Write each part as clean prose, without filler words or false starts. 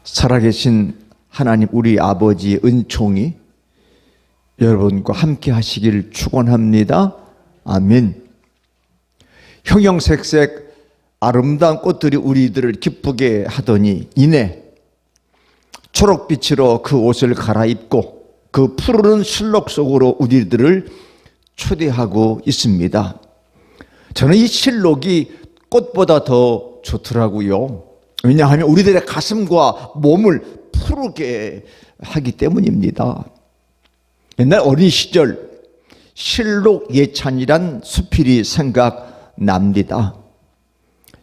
살아계신 하나님 우리 아버지의 은총이 여러분과 함께 하시길 축원합니다. 아멘. 형형색색 아름다운 꽃들이 우리들을 기쁘게 하더니 이내 초록빛으로 그 옷을 갈아입고 그 푸르른 실록 속으로 우리들을 초대하고 있습니다. 저는 이 실록이 꽃보다 더 좋더라고요. 왜냐하면 우리들의 가슴과 몸을 푸르게 하기 때문입니다. 옛날 어린 시절 실록 예찬이란 수필이 생각납니다.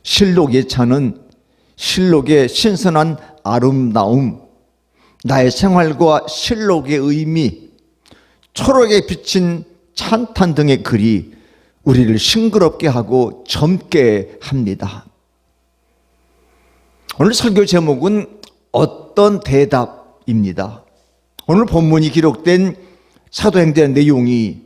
실록 예찬은 실록의 신선한 아름다움, 나의 생활과 실록의 의미, 초록에 비친 찬탄 등의 글이 우리를 싱그럽게 하고 젊게 합니다. 오늘 설교 제목은 어떤 대답입니다. 오늘 본문이 기록된 사도행전 내용이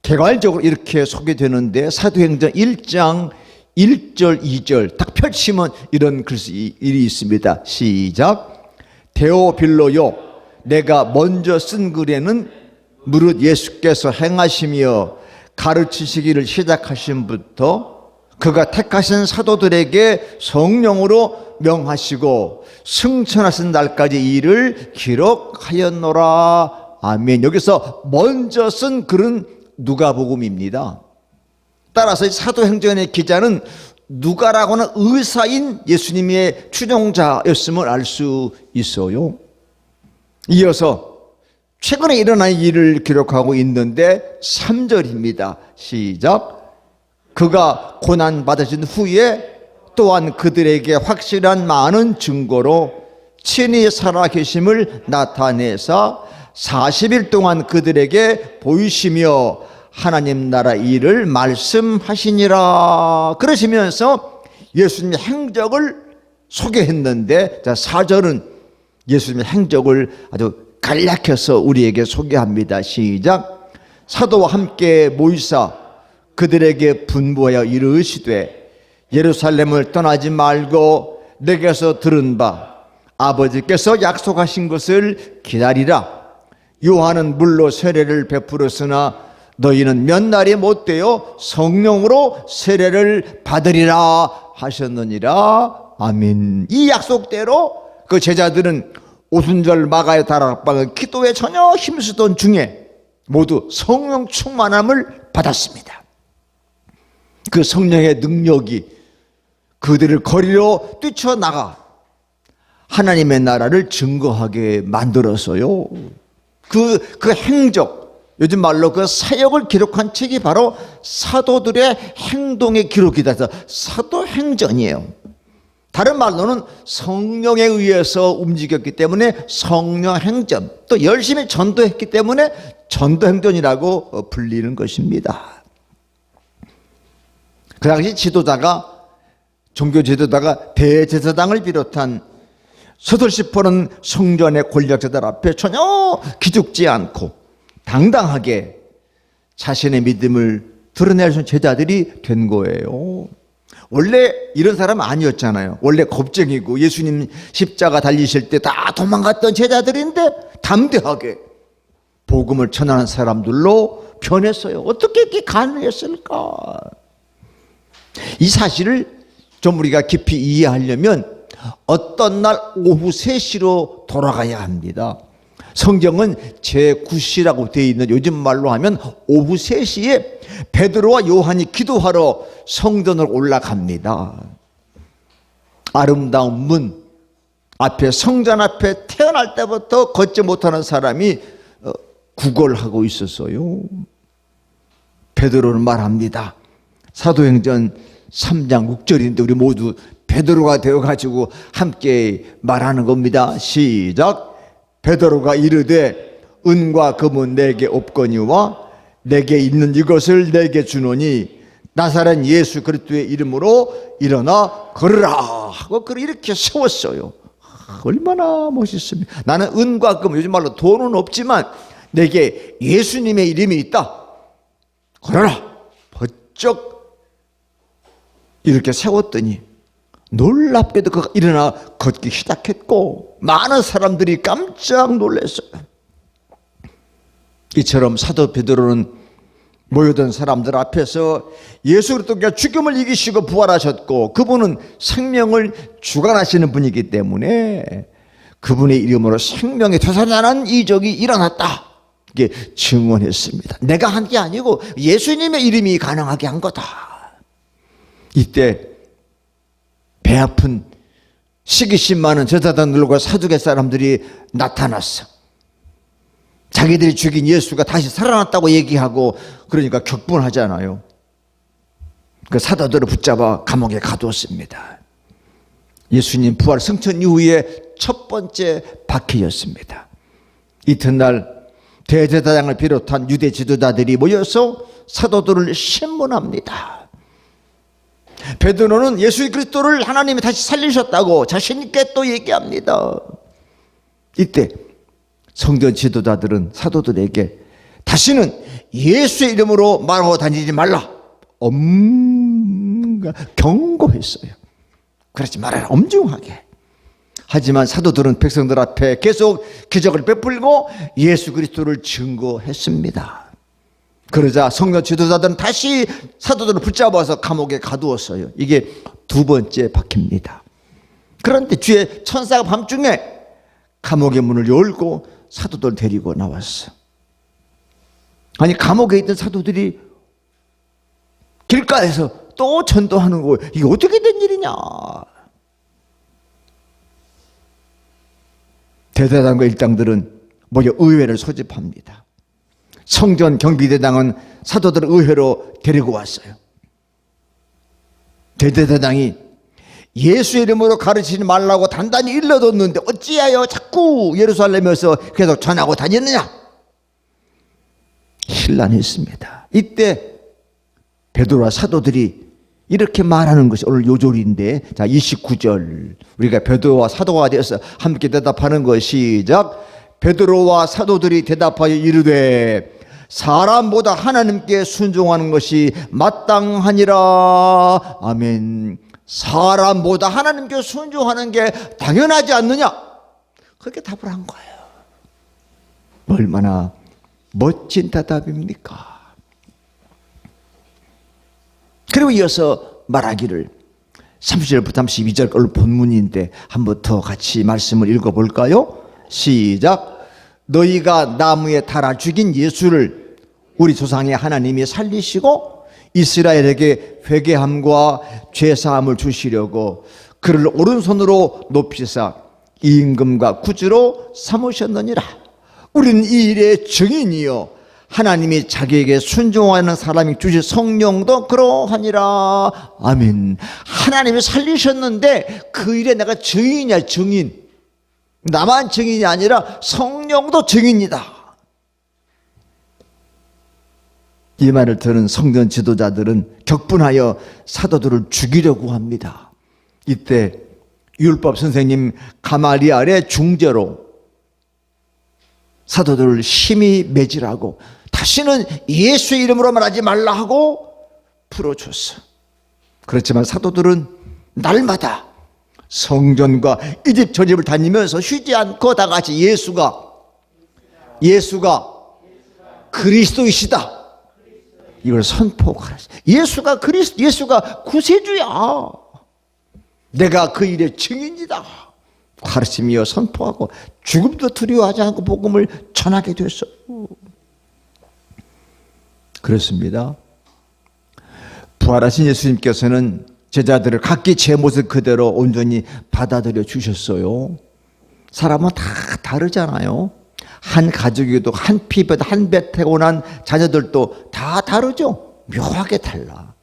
개괄적으로 이렇게 소개되는데 사도행전 1장 1절 2절 딱 펼치면 이런 글이 있습니다. 시작. 데오빌로요, 내가 먼저 쓴 글에는 무릇 예수께서 행하시며 가르치시기를 시작하신부터 그가 택하신 사도들에게 성령으로 명하시고 승천하신 날까지 이 일을 기록하였노라. 아멘. 여기서 먼저 쓴 글은 누가복음입니다. 따라서 사도행전의 기자는 누가라고는 의사인 예수님의 추종자였음을 알 수 있어요. 이어서 최근에 일어난 일을 기록하고 있는데 3절입니다. 시작. 그가 고난받으신 후에 또한 그들에게 확실한 많은 증거로 친히 살아계심을 나타내사 40일 동안 그들에게 보이시며 하나님 나라 일을 말씀하시니라. 그러시면서 예수님의 행적을 소개했는데 4절은 예수님의 행적을 아주 간략해서 우리에게 소개합니다. 시작. 사도와 함께 모이사 그들에게 분부하여 이르시되 예루살렘을 떠나지 말고 내게서 들은 바 아버지께서 약속하신 것을 기다리라. 요한은 물로 세례를 베풀었으나 너희는 몇 날이 못되어 성령으로 세례를 받으리라 하셨느니라. 아멘. 이 약속대로 그 제자들은 오순절 마가의 다락방의 기도에 전혀 힘쓰던 중에 모두 성령 충만함을 받았습니다. 그 성령의 능력이 그들을 거리로 뛰쳐나가 하나님의 나라를 증거하게 만들었어요. 그 행적, 요즘 말로 그 사역을 기록한 책이 바로 사도들의 행동의 기록이다. 사도행전이에요. 다른 말로는 성령에 의해서 움직였기 때문에 성령행전, 또 열심히 전도했기 때문에 전도행전이라고 불리는 것입니다. 그 당시 종교 지도자가 대제사장을 비롯한 서둘시 퍼는 성전의 권력자들 앞에 전혀 기죽지 않고 당당하게 자신의 믿음을 드러낼 수 있는 제자들이 된 거예요. 원래 이런 사람 아니었잖아요. 원래 겁쟁이고 예수님 십자가 달리실 때 다 도망갔던 제자들인데 담대하게 복음을 전하는 사람들로 변했어요. 어떻게 이렇게 가능했을까? 이 사실을 좀 우리가 깊이 이해하려면 어떤 날 오후 3시로 돌아가야 합니다. 성경은 제9시라고 되어 있는 요즘 말로 하면 오후 3시에 베드로와 요한이 기도하러 성전으로 올라갑니다. 아름다운 문 앞에, 성전 앞에 태어날 때부터 걷지 못하는 사람이 구걸하고 있었어요. 베드로는 말합니다. 사도행전 3장 6절인데 우리 모두 베드로가 되어가지고 함께 말하는 겁니다. 시작. 베드로가 이르되 은과 금은 내게 없거니와 내게 있는 이것을 내게 주노니 나사렛 예수 그리스도의 이름으로 일어나 걸으라 하고 그를 이렇게 세웠어요. 얼마나 멋있습니까? 나는 은과 금, 요즘 말로 돈은 없지만 내게 예수님의 이름이 있다. 걸어라. 번쩍 이렇게 세웠더니 놀랍게도 그가 일어나 걷기 시작했고 많은 사람들이 깜짝 놀랐어요. 이처럼 사도 베드로는 모여든 사람들 앞에서 예수 그리스도가 죽음을 이기시고 부활하셨고 그분은 생명을 주관하시는 분이기 때문에 그분의 이름으로 생명이 되살아나는 이적이 일어났다, 이게 증언했습니다. 내가 한 게 아니고 예수님의 이름이 가능하게 한 거다. 이때 배 아픈 시기심 많은 제사장들과 사두개 사람들이 나타났어. 자기들이 죽인 예수가 다시 살아났다고 얘기하고 그러니까 격분하잖아요. 그 사도들을 붙잡아 감옥에 가두었습니다. 예수님 부활 승천 이후에 첫 번째 박해였습니다. 이튿날 대제사장을 비롯한 유대 지도자들이 모여서 사도들을 신문합니다. 베드로는 예수 그리스도를 하나님이 다시 살리셨다고 자신 있게 또 얘기합니다. 이때 성전 지도자들은 사도들에게 다시는 예수의 이름으로 말하고 다니지 말라 경고했어요. 그러지 말아라, 엄중하게. 하지만 사도들은 백성들 앞에 계속 기적을 베풀고 예수 그리스도를 증거했습니다. 그러자 성전 지도자들은 다시 사도들을 붙잡아서 감옥에 가두었어요. 이게 두 번째 박해입니다. 그런데 주의 천사가 밤중에 감옥의 문을 열고 사도들 데리고 나왔어. 아니, 감옥에 있던 사도들이 길가에서 또 전도하는 거예요. 이게 어떻게 된 일이냐. 대대장과 일당들은 모여 의회를 소집합니다. 성전 경비대장은 사도들을 의회로 데리고 왔어요. 대대장이 예수의 이름으로 가르치지 말라고 단단히 일러뒀는데 어찌하여 자꾸 예루살렘에서 계속 전하고 다녔느냐. 혼란했습니다. 이때 베드로와 사도들이 이렇게 말하는 것이 오늘 요절인데, 자 29절 우리가 베드로와 사도가 되어서 함께 대답하는 것 시작. 베드로와 사도들이 대답하여 이르되 사람보다 하나님께 순종하는 것이 마땅하니라. 아멘. 사람보다 하나님께 순종하는 게 당연하지 않느냐, 그렇게 답을 한 거예요. 얼마나 멋진 대답입니까? 그리고 이어서 말하기를 30절부터 32절 오늘 본문인데 한번 더 같이 말씀을 읽어볼까요? 시작. 너희가 나무에 달아 죽인 예수를 우리 조상의 하나님이 살리시고 이스라엘에게 회개함과 죄사함을 주시려고 그를 오른손으로 높이사 임금과 구주로 삼으셨느니라. 우리는 이 일의 증인이요 하나님이 자기에게 순종하는 사람이 주신 성령도 그러하니라. 아멘. 하나님이 살리셨는데 그 일에 내가 증인이야, 증인. 나만 증인이 아니라 성령도 증인이다. 이 말을 들은 성전 지도자들은 격분하여 사도들을 죽이려고 합니다. 이때 율법 선생님 가말리엘의 중재로 사도들을 심히 매질하고 다시는 예수의 이름으로 말하지 말라 하고 풀어줬어. 그렇지만 사도들은 날마다 성전과 이 집 저 집을 다니면서 쉬지 않고 다 같이 예수가 그리스도이시다, 이걸 선포하라. 예수가 그리스도, 예수가 구세주야. 내가 그 일의 증인이다. 가르치며 선포하고 죽음도 두려워하지 않고 복음을 전하게 됐어요. 그렇습니다. 부활하신 예수님께서는 제자들을 각기 제 모습 그대로 온전히 받아들여 주셨어요. 사람은 다 다르잖아요. 한 가족에도 한 피부에 한 배 태어난 자녀들도 다 다르죠. 묘하게 달라.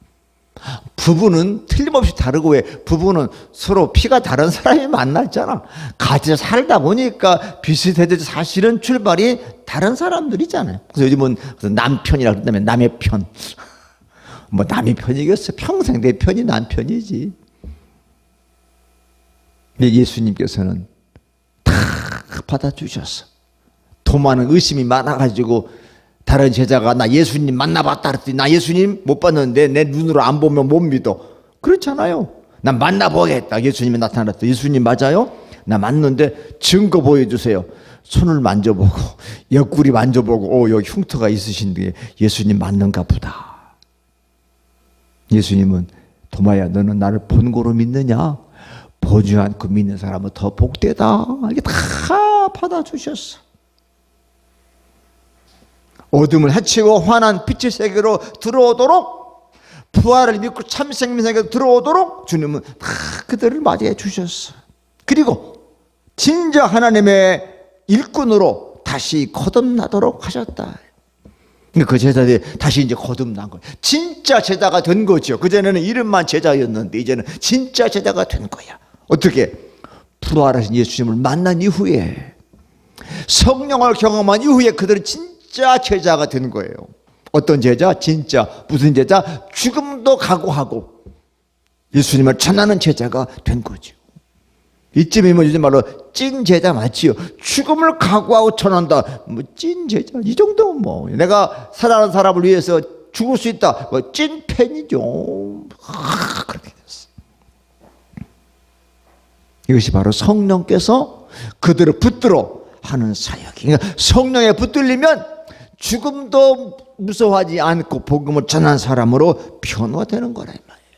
부부는 틀림없이 다르고, 왜? 부부는 서로 피가 다른 사람이 만났잖아. 같이 살다 보니까 비슷해도 사실은 출발이 다른 사람들이잖아요. 그래서 요즘은 남편이라고 그러면 남의 편. 뭐 남의 편이겠어. 평생 내 편이 남편이지. 근데 예수님께서는 다 받아주셨어. 도마는 의심이 많아가지고 다른 제자가 나 예수님 만나봤다 그랬더니 나 예수님 못 봤는데 내 눈으로 안 보면 못 믿어. 그렇잖아요. 난 만나보겠다. 예수님이 나타났다. 예수님 맞아요? 나 맞는데 증거 보여주세요. 손을 만져보고 옆구리 만져보고 여기 흉터가 있으신데 예수님 맞는가 보다. 예수님은 도마야 너는 나를 본고로 믿느냐? 보지 않고 믿는 사람은 더 복되다. 이게 다 받아주셨어. 어둠을 해치고 환한 빛의 세계로 들어오도록, 부활을 믿고 참 생명 세계로 들어오도록 주님은 다 그들을 맞이해 주셨어. 그리고 진짜 하나님의 일꾼으로 다시 거듭나도록 하셨다. 그 제자들이 다시 이제 거듭난 거예요. 진짜 제자가 된 거죠. 그전에는 이름만 제자였는데 이제는 진짜 제자가 된 거야. 어떻게? 부활하신 예수님을 만난 이후에, 성령을 경험한 이후에 그들은 진짜 제자가 된 거예요. 어떤 제자? 진짜 무슨 제자? 죽음도 각오하고 예수님을 전하는 제자가 된 거죠. 이쯤이면 요즘 말로 찐 제자 맞지요. 죽음을 각오하고 전한다. 뭐 찐 제자 이 정도면 뭐 내가 사랑하는 사람을 위해서 죽을 수 있다. 뭐 찐 팬이죠. 그렇게 됐어. 이것이 바로 성령께서 그들을 붙들어 하는 사역. 그러니까 성령에 붙들리면 죽음도 무서워하지 않고 복음을 전한 사람으로 변화되는 거라 이 말이에요.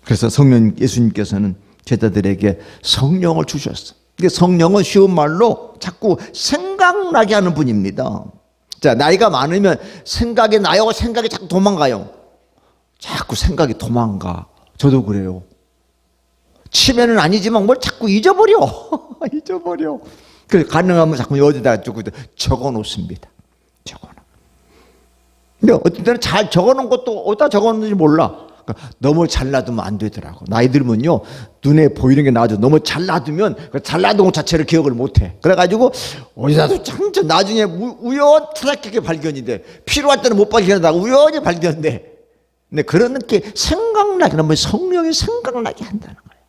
그래서 성령 예수님께서는 제자들에게 성령을 주셨어. 근데 성령은 쉬운 말로 자꾸 생각나게 하는 분입니다. 자, 나이가 많으면 생각이 나요. 생각이 자꾸 도망가요. 자꾸 생각이 도망가. 저도 그래요. 치매는 아니지만 뭘 자꾸 잊어버려. 잊어버려. 그래서 가능하면 자꾸 어디다가 적어 놓습니다. 적어 놓. 근데 어떤 때는 잘 적어 놓은 것도 어디다 적어 놓는지 몰라. 그러니까 너무 잘 놔두면 안 되더라고. 나이 들면요, 눈에 보이는 게 나아져. 너무 잘 놔두면 잘 놔둔 것 자체를 기억을 못 해. 그래가지고 어디다도 참 나중에 우연찮게 발견이 돼. 필요할 때는 못 발견하다가 우연히 발견돼. 근데 그런 게 생각나게 하면 성령이 생각나게 한다는 거예요.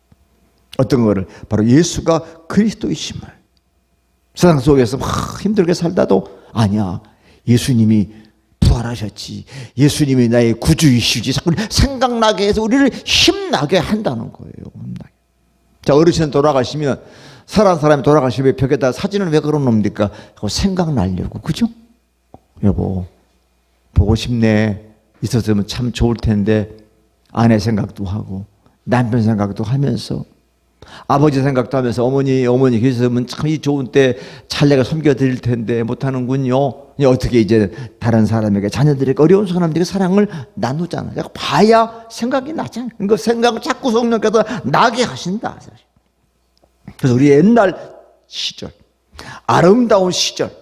어떤 거를? 바로 예수가 그리스도이심을. 세상 속에서 막 힘들게 살다도 아니야. 예수님이 부활하셨지. 예수님이 나의 구주이시지. 자꾸 생각나게 해서 우리를 힘나게 한다는 거예요. 자, 어르신 돌아가시면, 사랑하는 사람이 돌아가시면 벽에다 사진을 왜 걸어놓습니까? 생각나려고. 그죠? 여보, 보고 싶네. 있었으면 참 좋을 텐데, 아내 생각도 하고, 남편 생각도 하면서, 아버지 생각도 하면서 어머니 계셨으면 참 이 좋은 때 잘 내가 섬겨드릴 텐데 못하는군요. 어떻게 이제 다른 사람에게, 자녀들에게, 어려운 사람들에게 사랑을 나누잖아요. 봐야 생각이 나잖아요. 그 생각을 자꾸 성령께서 나게 하신다. 그래서 우리 옛날 시절, 아름다운 시절,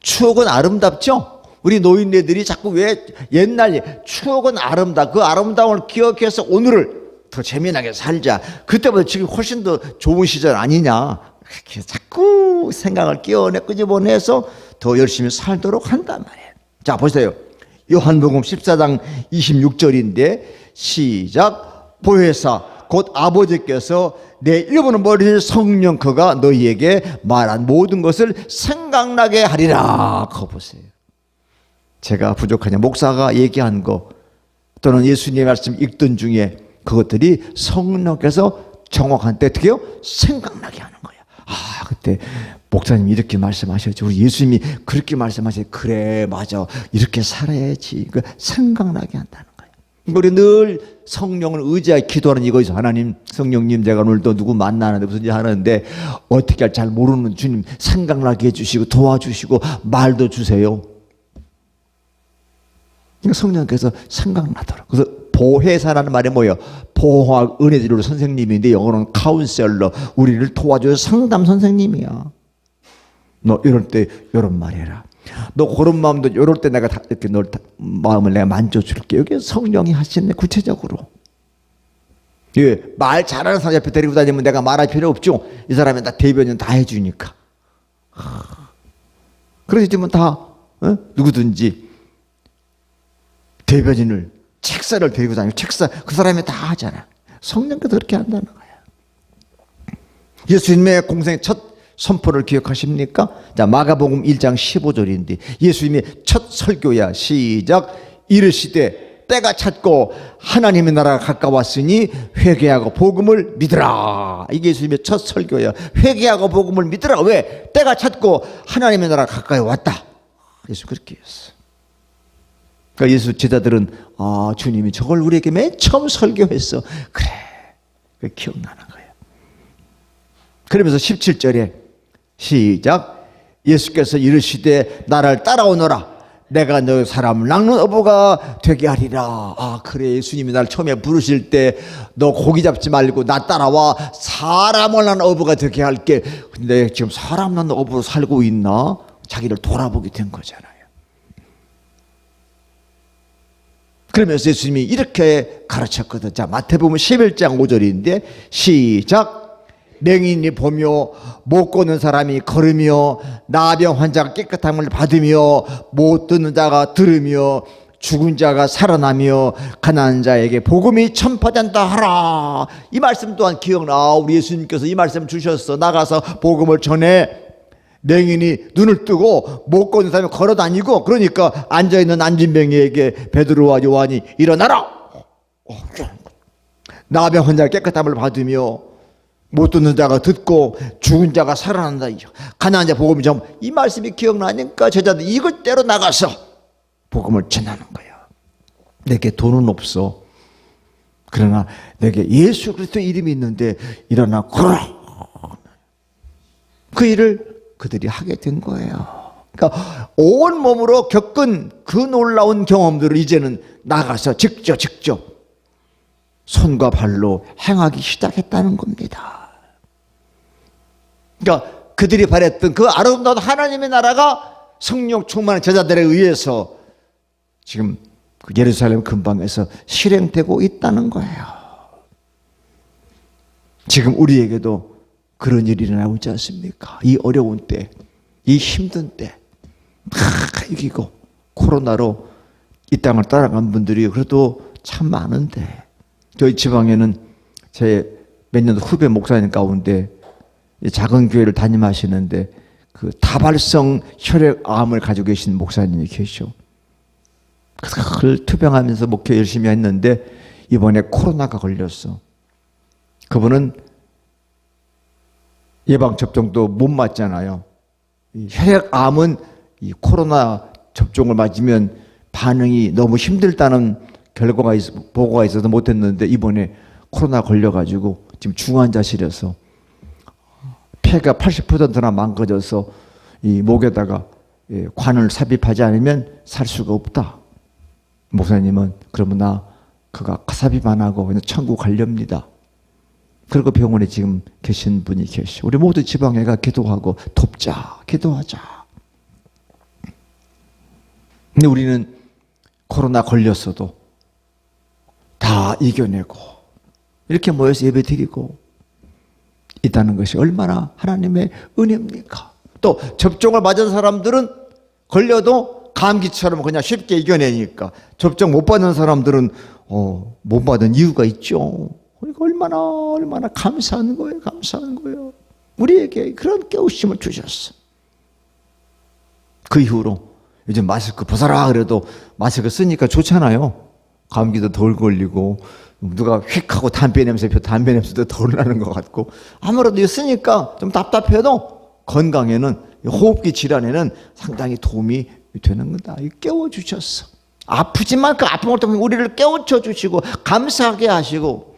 추억은 아름답죠? 우리 노인네들이 자꾸 왜 옛날 추억은 아름다, 그 아름다움을 기억해서 오늘을 더 재미나게 살자. 그때보다 지금 훨씬 더 좋은 시절 아니냐. 그렇게 자꾸 생각을 끄집어내서 더 열심히 살도록 한단 말이에요. 자, 보세요. 요한복음 14장 26절인데 시작. 보혜사 곧 아버지께서 내 이름으로 보내신 성령 그가 너희에게 말한 모든 것을 생각나게 하리라. 그거 보세요. 제가 부족하냐 목사가 얘기한 거 또는 예수님의 말씀 읽던 중에 그것들이 성령께서 정확한 때 어떻게 해요? 생각나게 하는 거야. 아, 그때 목사님이 이렇게 말씀하셨지. 우리 예수님이 그렇게 말씀하셨지. 그래, 맞아. 이렇게 살아야지. 그 생각나게 한다는 거예요. 우리 늘 성령을 의지하여 기도하는 이거죠. 하나님, 성령님, 제가 오늘도 누구 만나는데 무슨 일 하는데 어떻게 할지 잘 모르는 주님 생각나게 해주시고 도와주시고 말도 주세요. 그러니까 성령께서 생각나도록. 그래서 보혜사라는 말이 뭐예요? 보호학 은혜지로 선생님인데 영어로는 카운셀러, 우리를 도와줘서 상담 선생님이야. 너 이럴 때 이런 말 해라. 너 그런 마음도 이럴 때 내가 이렇게 너 마음을 내가 만져줄게. 여기 성령이 하시네 구체적으로. 예, 말 잘하는 사람 옆에 데리고 다니면 내가 말할 필요 없죠. 이 사람이 다 대변인 다 해주니까. 그래서 지금 다 누구든지 대변인을 책사를 데리고 다니고 책사 그 사람이 다 하잖아. 성령께서 그렇게 한다는 거야. 예수님의 공생의 첫 선포를 기억하십니까? 자, 마가복음 1장 15절인데 예수님의 첫 설교야. 시작. 이르시되 때가 찼고 하나님의 나라가 가까웠으니 회개하고 복음을 믿으라. 이게 예수님의 첫 설교예요. 회개하고 복음을 믿으라. 왜? 때가 찼고 하나님의 나라가 가까이 왔다. 예수 그렇게 했어. 그러니까 예수 제자들은 주님이 저걸 우리에게 맨 처음 설교했어. 그래. 그게 기억나는 거예요. 그러면서 17절에 시작. 예수께서 이르시되 나를 따라오너라. 내가 너 사람을 낚는 어부가 되게 하리라. 그래. 예수님이 날 처음에 부르실 때 너 고기 잡지 말고 나 따라와. 사람을 낚는 어부가 되게 할게. 근데 지금 사람 낚는 어부로 살고 있나? 자기를 돌아보게 된 거잖아요. 그러면서 예수님이 이렇게 가르쳤거든. 자, 마태복음 11장 5절인데 시작. 맹인이 보며 못 걷는 사람이 걸으며 나병 환자가 깨끗함을 받으며 못 듣는 자가 들으며 죽은 자가 살아나며 가난한 자에게 복음이 전파된다 하라. 이 말씀 또한 기억나. 우리 예수님께서 이 말씀 주셨어. 나가서 복음을 전해. 맹인이 눈을 뜨고 못 걷는 사람이 걸어다니고, 그러니까 앉아있는 안진뱅이에게 베드로와 요한이 일어나라. 나병 환자가 깨끗함을 받으며 못 듣는 자가 듣고 죽은 자가 살아난다. 가난한 자 복음이 좀, 이 말씀이 기억나니까 제자들 이것대로 나가서 복음을 전하는 거예요. 내게 돈은 없어. 그러나 내게 예수 그리스도 이름이 있는데 일어나 걸어라. 그 일을 그들이 하게 된 거예요. 그러니까 온 몸으로 겪은 그 놀라운 경험들을 이제는 나가서 직접 손과 발로 행하기 시작했다는 겁니다. 그러니까 그들이 바랬던 그 아름다운 하나님의 나라가 성령 충만한 제자들에 의해서 지금 그 예루살렘 근방에서 실행되고 있다는 거예요. 지금 우리에게도 그런 일이 일어나고 있지 않습니까? 이 어려운 때, 이 힘든 때 다 이기고 코로나로 이 땅을 따라간 분들이 그래도 참 많은데, 저희 지방에는 제 몇 년 후배 목사님 가운데 작은 교회를 담임하시는데 그 다발성 혈액암을 가지고 계신 목사님이 계셔. 그걸 투병하면서 목회 열심히 했는데 이번에 코로나가 걸렸어. 그분은 예방접종도 못 맞잖아요. 혈액암은 이 코로나 접종을 맞으면 반응이 너무 힘들다는 보고가 있어서 못했는데 이번에 코로나 걸려가지고 지금 중환자실에서 폐가 80%나 망가져서 이 목에다가 관을 삽입하지 않으면 살 수가 없다. 목사님은 그러면 그가 삽입 안 하고 그냥 천국 가렵니다. 그리고 병원에 지금 계신 분이 계셔. 우리 모두 지방에 가 기도하고 돕자, 기도하자. 근데 우리는 코로나 걸렸어도 다 이겨내고 이렇게 모여서 예배 드리고 있다는 것이 얼마나 하나님의 은혜입니까? 또 접종을 맞은 사람들은 걸려도 감기처럼 그냥 쉽게 이겨내니까, 접종 못 받는 사람들은 못 받은 이유가 있죠. 그러니까 얼마나 감사한 거예요. 우리에게 그런 깨우침을 주셨어. 그 이후로 요즘 마스크 벗어라 그래도 마스크 쓰니까 좋잖아요. 감기도 덜 걸리고, 누가 휙 하고 담배 냄새도 덜 나는 것 같고, 아무래도 이거 쓰니까 좀 답답해도 건강에는, 호흡기 질환에는 상당히 도움이 되는 거다. 깨워주셨어. 아프지만 그 아픈 것도 우리를 깨우쳐 주시고 감사하게 하시고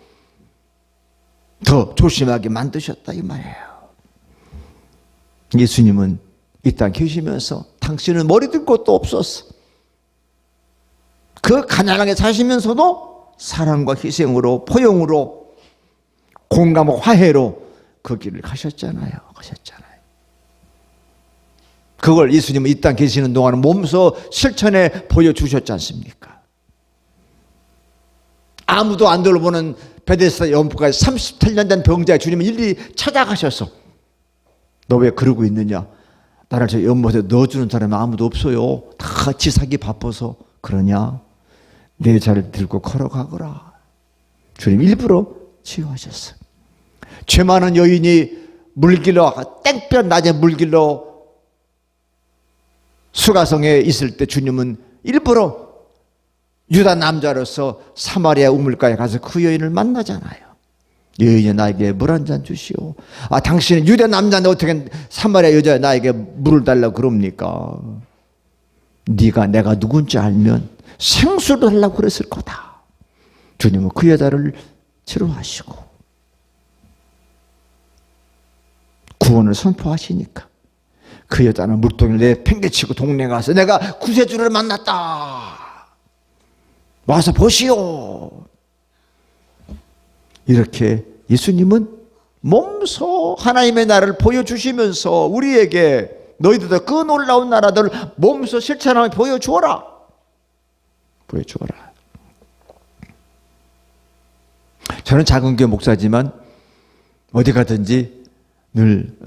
더 조심하게 만드셨다 이 말이에요. 예수님은 이 땅 계시면서 당신은 머리 들 것도 없었어. 그 가난하게 사시면서도 사랑과 희생으로, 포용으로, 공감과 화해로 그 길을 가셨잖아요. 그걸 예수님은 이 땅 계시는 동안 몸소 실천해 보여주셨지 않습니까? 아무도 안 돌보는 베데스다 연못가에 38년 된 병자의 주님은 일일이 찾아가셔서 너 왜 그러고 있느냐? 나를 저 연못에 넣어주는 사람이 아무도 없어요. 다 같이 살기 바빠서 그러냐? 내 자리를 들고 걸어가거라. 주님 일부러 치유하셨어. 죄 많은 여인이 물길로, 땡볕 낮에 물길로 수가성에 있을 때 주님은 일부러 유다 남자로서 사마리아 우물가에 가서 그 여인을 만나잖아요. 여인이 나에게 물 한 잔 주시오. 아, 당신은 유다 남자인데 어떻게 사마리아 여자야 나에게 물을 달라고 그럽니까? 네가 내가 누군지 알면 생수를 달라고 그랬을 거다. 주님은 그 여자를 치료하시고 구원을 선포하시니까 그 여자는 물동이를 내팽개치고 동네 가서 내가 구세주를 만났다. 와서 보시오. 이렇게 예수님은 몸소 하나님의 나라를 보여주시면서 우리에게 너희들도 그 놀라운 나라들을 몸소 실천하며 보여주어라. 보여주어라. 저는 작은 교회 목사지만 어디 가든지 늘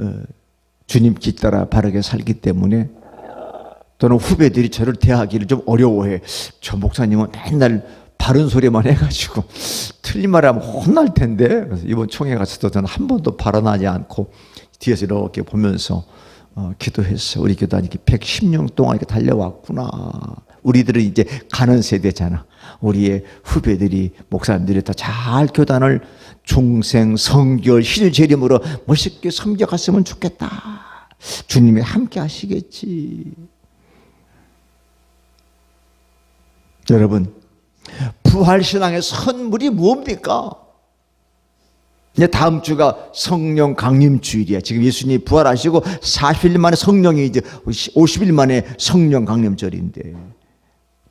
주님 길 따라 바르게 살기 때문에 또는 후배들이 저를 대하기를 좀 어려워해. 저 목사님은 맨날 바른 소리만 해가지고 틀린 말 하면 혼날 텐데. 그래서 이번 총회 갔을 때 저는 한 번도 발언하지 않고 뒤에서 이렇게 보면서 기도했어요. 우리 교단 이렇게 110년 동안 이렇게 달려왔구나. 우리들은 이제 가는 세대잖아. 우리의 후배들이 목사님들이 다 잘 교단을 중생, 성결, 신유재림으로 멋있게 섬겨갔으면 좋겠다. 주님이 함께 하시겠지. 여러분, 부활신앙의 선물이 뭡니까? 이제 다음 주가 성령 강림 주일이야. 지금 예수님이 부활하시고 40일 만에 성령이 이제 50일 만에 성령 강림절인데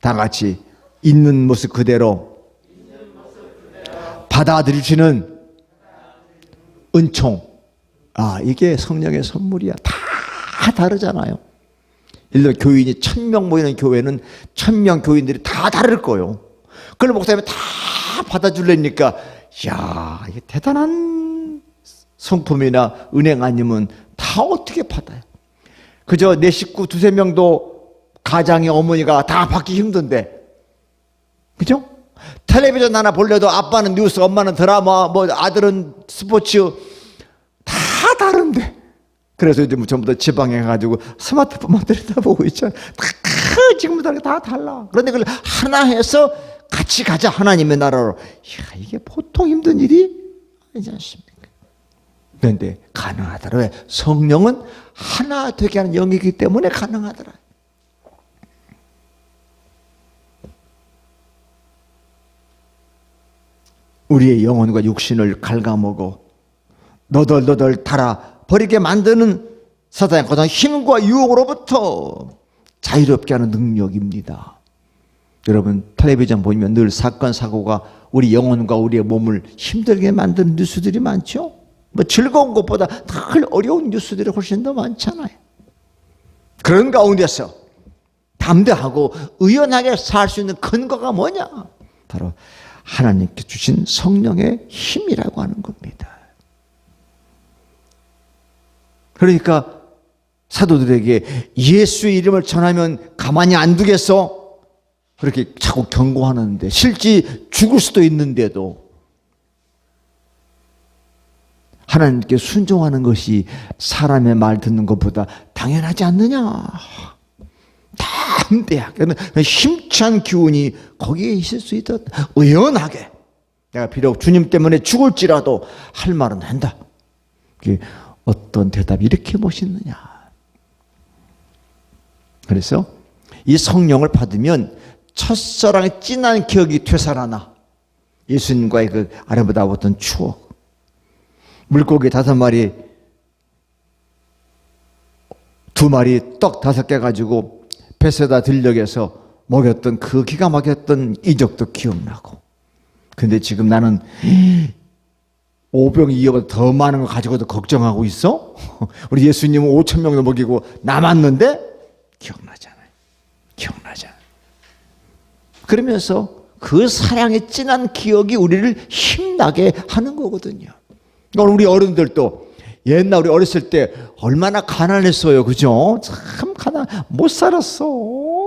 다 같이 있는 모습 그대로 받아들이시는 은총. 아, 이게 성령의 선물이야. 다 다르잖아요. 예를 들어 교인이 1000명 모이는 교회는 1000명 교인들이 다 다를 거예요. 그걸 목사님이 다 받아주려니까 야, 이게 대단한 성품이나 은행 아니면 다 어떻게 받아요? 그저 내 식구 두세 명도 가장의 어머니가 다 받기 힘든데, 그죠? 텔레비전 하나 볼래도 아빠는 뉴스, 엄마는 드라마, 뭐 아들은 스포츠 다 다른데. 그래서 요즘 전부 다 지방에 가가지고 스마트폰만 들여다보고 있잖아. 다 지금부터 다 달라. 그런데 그걸 하나 해서 같이 가자, 하나님의 나라로. 이야, 이게 보통 힘든 일이 아니지 않습니까? 그런데 가능하더라. 왜? 성령은 하나 되게 하는 영이기 때문에 가능하더라. 우리의 영혼과 육신을 갉아먹어 너덜너덜 달아 버리게 만드는 사단의 가장 힘과 유혹으로부터 자유롭게 하는 능력입니다. 여러분, 텔레비전 보면 늘 사건 사고가 우리 영혼과 우리의 몸을 힘들게 만드는 뉴스들이 많죠. 뭐 즐거운 것보다 늘 어려운 뉴스들이 훨씬 더 많잖아요. 그런 가운데서 담대하고 의연하게 살 수 있는 근거가 뭐냐? 바로 하나님께 주신 성령의 힘이라고 하는 겁니다. 그러니까 사도들에게 예수의 이름을 전하면 가만히 안 두겠어? 그렇게 자꾸 경고하는데 실제 죽을 수도 있는데도 하나님께 순종하는 것이 사람의 말 듣는 것보다 당연하지 않느냐? 담대하게 힘찬 기운이 거기에 있을 수 있다. 의연하게 내가 비록 주님 때문에 죽을지라도 할 말은 한다. 어떤 대답이 이렇게 멋있느냐? 그래서 이 성령을 받으면 첫사랑의 진한 기억이 되살아나. 예수님과의 그 아름다웠던 추억. 물고기 5마리, 2마리 떡 5개 가지고 베세다 들녘에서 먹였던 그 기가 막혔던 이적도 기억나고. 근데 지금 나는 5병 2여보다 더 많은 거 가지고도 걱정하고 있어? 우리 예수님은 5,000명도 먹이고 남았는데? 기억나잖아요. 기억나잖아요. 그러면서 그 사랑의 진한 기억이 우리를 힘나게 하는 거거든요. 우리 어른들도 옛날 우리 어렸을 때 얼마나 가난했어요. 그죠? 참 못 살았어.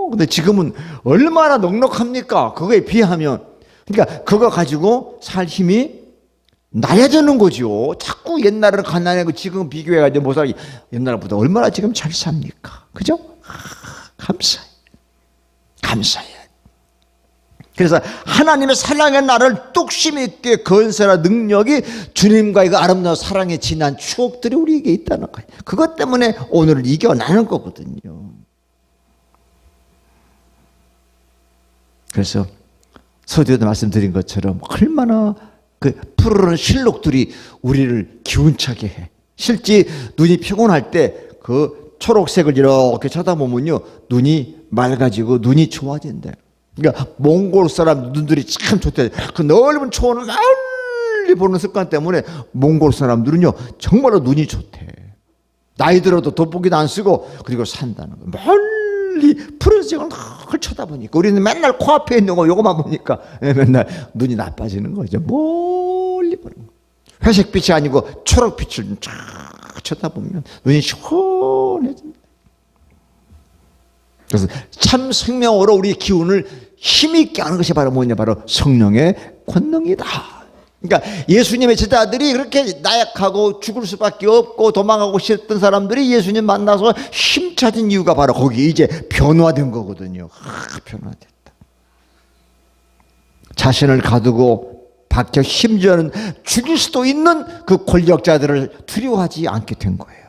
근데 지금은 얼마나 넉넉합니까? 그거에 비하면. 그러니까 그거 가지고 살 힘이 나야 되는 거죠. 자꾸 옛날에는 가난하고 지금 비교해가지고 못 살기. 옛날보다 얼마나 지금 잘 삽니까? 그죠? 감사해. 감사해. 그래서 하나님의 사랑의 나를 뚝심 있게 건설한 능력이 주님과의 그 아름다운 사랑에 지난 추억들이 우리에게 있다는 거예요. 그것 때문에 오늘을 이겨나는 거거든요. 그래서 서두에도 말씀드린 것처럼 얼마나 그 푸르른 실록들이 우리를 기운차게 해. 실제 눈이 피곤할 때 그 초록색을 이렇게 쳐다보면요, 눈이 맑아지고 눈이 좋아진대. 그러니까 몽골 사람 눈들이 참 좋대. 그 넓은 초원을 멀리 보는 습관 때문에 몽골 사람들은요 정말로 눈이 좋대. 나이 들어도 돋보기도 안 쓰고 그리고 산다는 거. 멀리 푸른색을 늘 쳐다보니까 우리는 맨날 코앞에 있는 거 요거만 보니까 맨날 눈이 나빠지는 거죠. 멀리 보는 거. 회색빛이 아니고 초록빛을 쫙 쳐다보면 눈이 시원해진다. 그래서 참 생명으로 우리 기운을 힘있게 하는 것이 바로 뭐냐, 바로 성령의 권능이다. 그러니까 예수님의 제자들이 그렇게 나약하고 죽을 수밖에 없고 도망가고 싶던 사람들이 예수님 만나서 힘차진 이유가 바로 거기 이제 변화된 거거든요. 변화됐다. 자신을 가두고 박혀 심지어는 죽일 수도 있는 그 권력자들을 두려워하지 않게 된 거예요.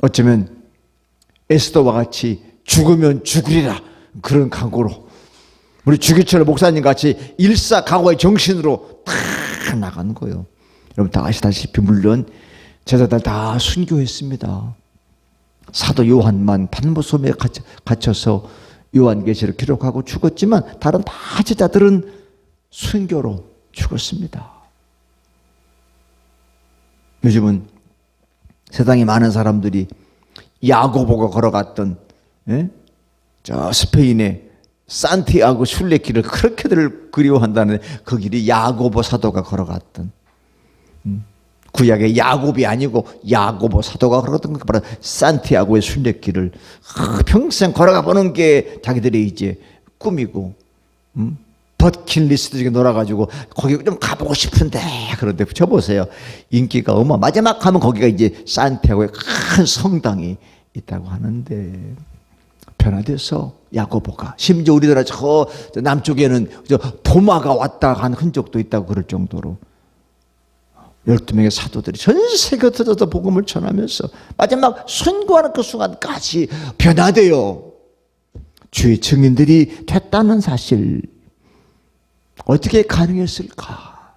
어쩌면 에스더와 같이 죽으면 죽으리라 그런 각오로, 우리 주기철 목사님 같이 일사각오의 정신으로 다 나간 거예요. 여러분 다 아시다시피 물론 제자들 다 순교했습니다. 사도 요한만 판모섬에 갇혀서 요한계시를 기록하고 죽었지만 다른 다 제자들은 순교로 죽었습니다. 요즘은 세상에 많은 사람들이 야고보가 걸어갔던 저 스페인의 산티아고 순례길을 그렇게들 그리워한다는 그 길이 야고보 사도가 걸어갔던, 구약의 야곱이 아니고 야고보 사도가 걸어갔던 그 바로 산티아고의 순례길을 평생 걸어가 보는 게 자기들의 이제 꿈이고, 버킷리스트 중에 놀아가지고 거기 좀 가보고 싶은데, 그런데 붙여보세요. 인기가 마지막 하면 거기가 이제 산티아고의 큰 성당이 있다고 하는데 변화돼서 야고보가, 심지어 우리나라 저 남쪽에는 저 도마가 왔다 간 흔적도 있다고 그럴 정도로 12명의 사도들이 전 세계 흩어져서 복음을 전하면서 마지막 순교하는 그 순간까지 변화돼요. 주의 증인들이 됐다는 사실, 어떻게 가능했을까?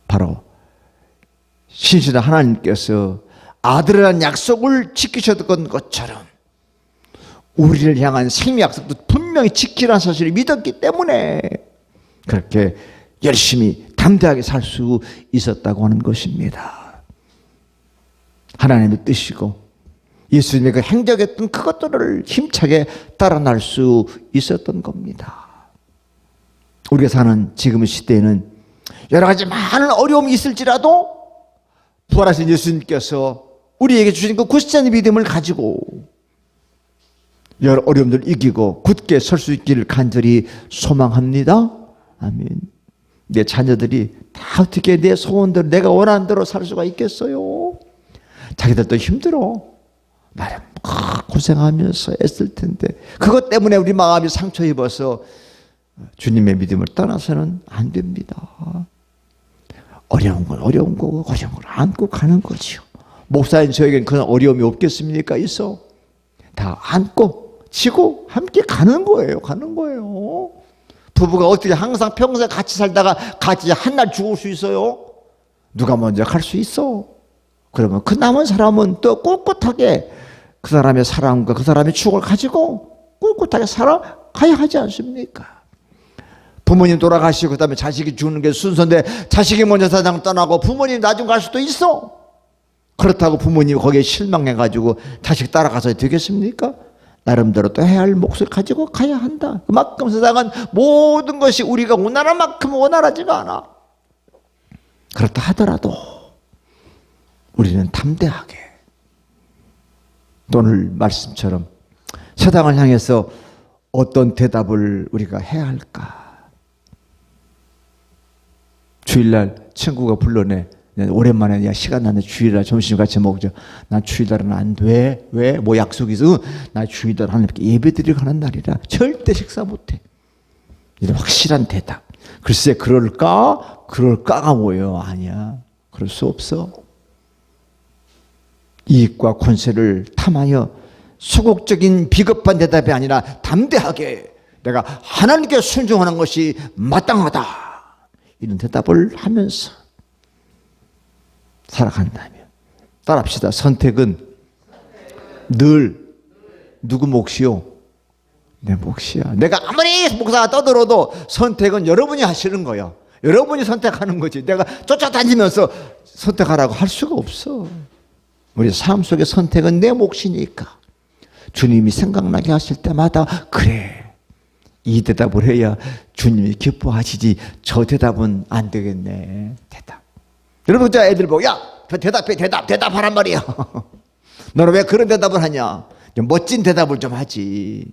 바로 신실한 하나님께서 아들이라는 약속을 지키셨던 것처럼 우리를 향한 생명 약속도 분명히 지키라는 사실을 믿었기 때문에 그렇게 열심히 담대하게 살 수 있었다고 하는 것입니다. 하나님의 뜻이고 예수님의 그 행적했던 그것들을 힘차게 따라날 수 있었던 겁니다. 우리가 사는 지금의 시대에는 여러 가지 많은 어려움이 있을지라도 부활하신 예수님께서 우리에게 주신 그 굳세한 믿음을 가지고 여러 어려움들을 이기고 굳게 설 수 있기를 간절히 소망합니다. 아멘. 내 자녀들이 다 어떻게 내 소원대로 내가 원하는 대로 살 수가 있겠어요? 자기들도 힘들어. 나름 고생하면서 애쓸 텐데 그것 때문에 우리 마음이 상처 입어서 주님의 믿음을 떠나서는 안 됩니다. 어려운 건 어려운 거고 어려운 걸 안고 가는 거지요. 목사인 저에겐 그런 어려움이 없겠습니까? 있어. 다 안고 지고 함께 가는 거예요. 가는 거예요. 부부가 어떻게 항상 평생 같이 살다가 같이 한 날 죽을 수 있어요? 누가 먼저 갈 수 있어? 그러면 그 남은 사람은 또 꿋꿋하게 그 사람의 사랑과 그 사람의 추억을 가지고 꿋꿋하게 살아가야 하지 않습니까? 부모님 돌아가시고 그다음에 자식이 죽는 게 순서인데 자식이 먼저 세상을 떠나고 부모님 나중 갈 수도 있어. 그렇다고 부모님이 거기에 실망해가지고 자식 따라가서 되겠습니까? 나름대로 또 해야 할 몫을 가지고 가야 한다. 그만큼 세상은 모든 것이 우리가 원하는 만큼 원활하지가 않아. 그렇다 하더라도 우리는 담대하게 오늘 말씀처럼 세상을 향해서 어떤 대답을 우리가 해야 할까? 주일날 친구가 불러내 오랜만에 야 시간 나는데 주일날 점심 같이 먹자. 난 주일날은 안 돼. 왜? 뭐 약속이 있어? 나 주일날 하나님께 예배드리고 하는 날이라 절대 식사 못해. 이런 확실한 대답. 글쎄 그럴까? 그럴까가 뭐예요? 아니야. 그럴 수 없어. 이익과 권세를 탐하여 소극적인 비겁한 대답이 아니라 담대하게 내가 하나님께 순종하는 것이 마땅하다. 이런 대답을 하면서 살아간다면 따라합시다. 선택은 늘 누구 몫이요? 내 몫이야. 내가 아무리 목사가 떠들어도 선택은 여러분이 하시는 거야. 여러분이 선택하는 거지. 내가 쫓아다니면서 선택하라고 할 수가 없어. 우리 삶 속의 선택은 내 몫이니까 주님이 생각나게 하실 때마다 그래 이 대답을 해야 주님이 기뻐하시지 저 대답은 안 되겠네. 대답. 여러분 자 애들 보고 야 대답해 대답하란 말이야. 너는 왜 그런 대답을 하냐. 좀 멋진 대답을 좀 하지.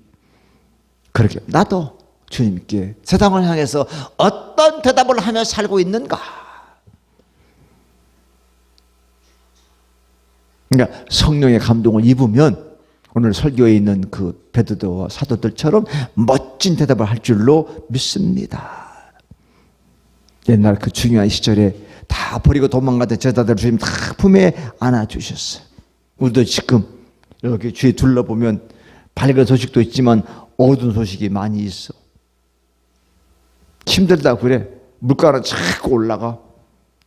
그렇게 나도 주님께 세상을 향해서 어떤 대답을 하며 살고 있는가. 그러니까 성령의 감동을 입으면 오늘 설교에 있는 그 베드로와 사도들처럼 멋진 대답을 할 줄로 믿습니다. 옛날 그 중요한 시절에 다 버리고 도망가던 제자들 주님 다 품에 안아주셨어요. 우리도 지금 이렇게 주위 둘러보면 밝은 소식도 있지만 어두운 소식이 많이 있어. 힘들다 그래. 물가는 자꾸 올라가.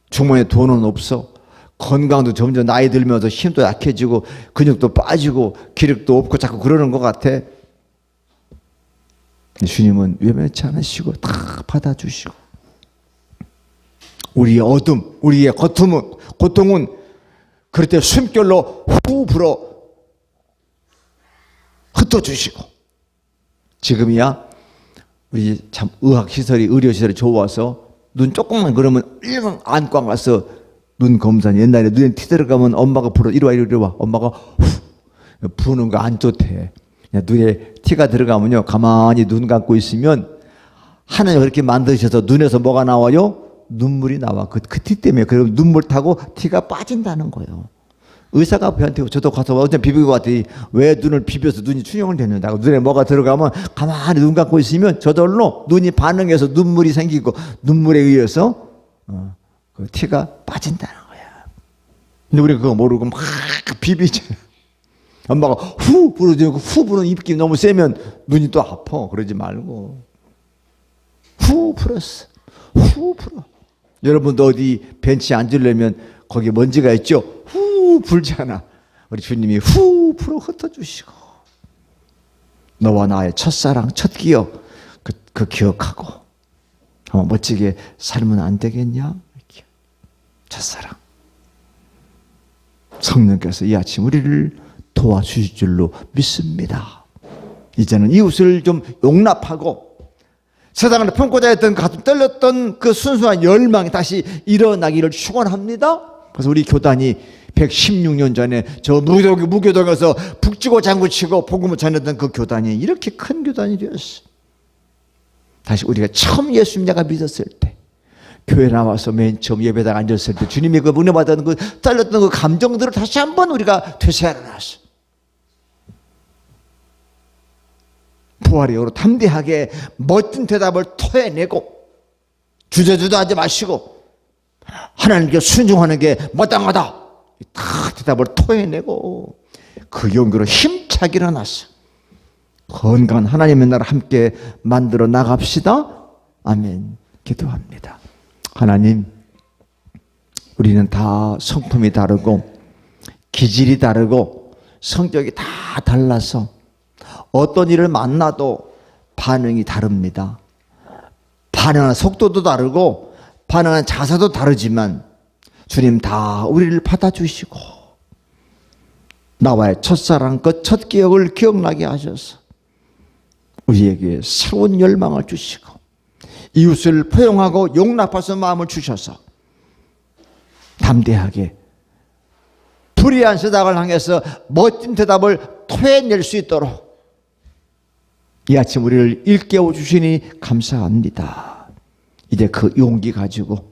주머니에 돈은 없어. 건강도 점점 나이 들면서 힘도 약해지고 근육도 빠지고 기력도 없고 자꾸 그러는 것 같아. 주님은 외면치 않으시고 다 받아주시고 우리의 어둠, 우리의 고통은 그럴 때 숨결로 후 불어 흩어주시고 지금이야 우리 참 의료시설이 좋아서 눈 조금만 그러면 일반 안과 가서 눈 검사. 옛날에 눈에 티 들어가면 엄마가 불어 이리 와 엄마가 후 부는 거 안 좋대. 눈에 티가 들어가면요 가만히 눈 감고 있으면 하나님 그렇게 만드셔서 눈에서 뭐가 나와요? 눈물이 나와. 그 티 때문에. 그럼 눈물 타고 티가 빠진다는 거예요. 의사가 저한테 저도 가서 어제 비비고 왔더니 왜 눈을 비벼서 눈이 충혈이 되는다고. 눈에 뭐가 들어가면 가만히 눈 감고 있으면 저절로 눈이 반응해서 눈물이 생기고 눈물에 의해서 그 티가 빠진다는 거야. 근데 우리가 그거 모르고 막 비비지. 엄마가 후 불어주고 후 부는 입김 너무 세면 눈이 또 아파. 그러지 말고 후 불었어. 후 불어. 여러분도 어디 벤치에 앉으려면 거기 먼지가 있죠? 후 불잖아. 우리 주님이 후 불어 흩어주시고 너와 나의 첫사랑 첫 기억 그 기억하고 한번 멋지게 살면 안 되겠냐? 첫사랑. 성령께서 이 아침 우리를 도와주실 줄로 믿습니다. 이제는 이웃을 좀 용납하고 세상을 품고자 했던 가슴 떨렸던 그 순수한 열망이 다시 일어나기를 축원합니다. 그래서 우리 교단이 116년 전에 저 무교동에서 북치고 장구치고 복음을 전했던 그 교단이 이렇게 큰 교단이 되었어. 다시 우리가 처음 예수님 내가 믿었을 때 교회 나와서 맨 처음 예배당 앉았을 때 주님이 그 은혜 받았던 그 떨렸던 그 감정들을 다시 한번 우리가 되새겨놨어. 부활의 여로 담대하게 멋진 대답을 토해내고 주저주저하지 마시고 하나님께 순종하는 게 마땅하다. 다 대답을 토해내고 그 용기로 힘차게 일어났어. 건강한 하나님의 나라 함께 만들어 나갑시다. 아멘. 기도합니다. 하나님, 우리는 다 성품이 다르고 기질이 다르고 성격이 다 달라서 어떤 일을 만나도 반응이 다릅니다. 반응하는 속도도 다르고 반응하는 자세도 다르지만 주님 다 우리를 받아주시고 나와의 첫사랑 그 첫 기억을 기억나게 하셔서 우리에게 새로운 열망을 주시고 이웃을 포용하고 용납할 수 있는 마음을 주셔서 담대하게 불의한 세상을 향해서 멋진 대답을 토해낼 수 있도록 이 아침 우리를 일깨워 주시니 감사합니다. 이제 그 용기 가지고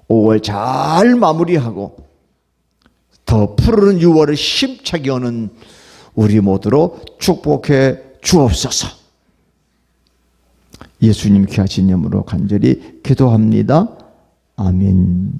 5월 잘 마무리하고 더 푸르른 6월을 힘차게 여는 우리 모두로 축복해 주옵소서. 예수님 귀하신 이름으로 간절히 기도합니다. 아멘.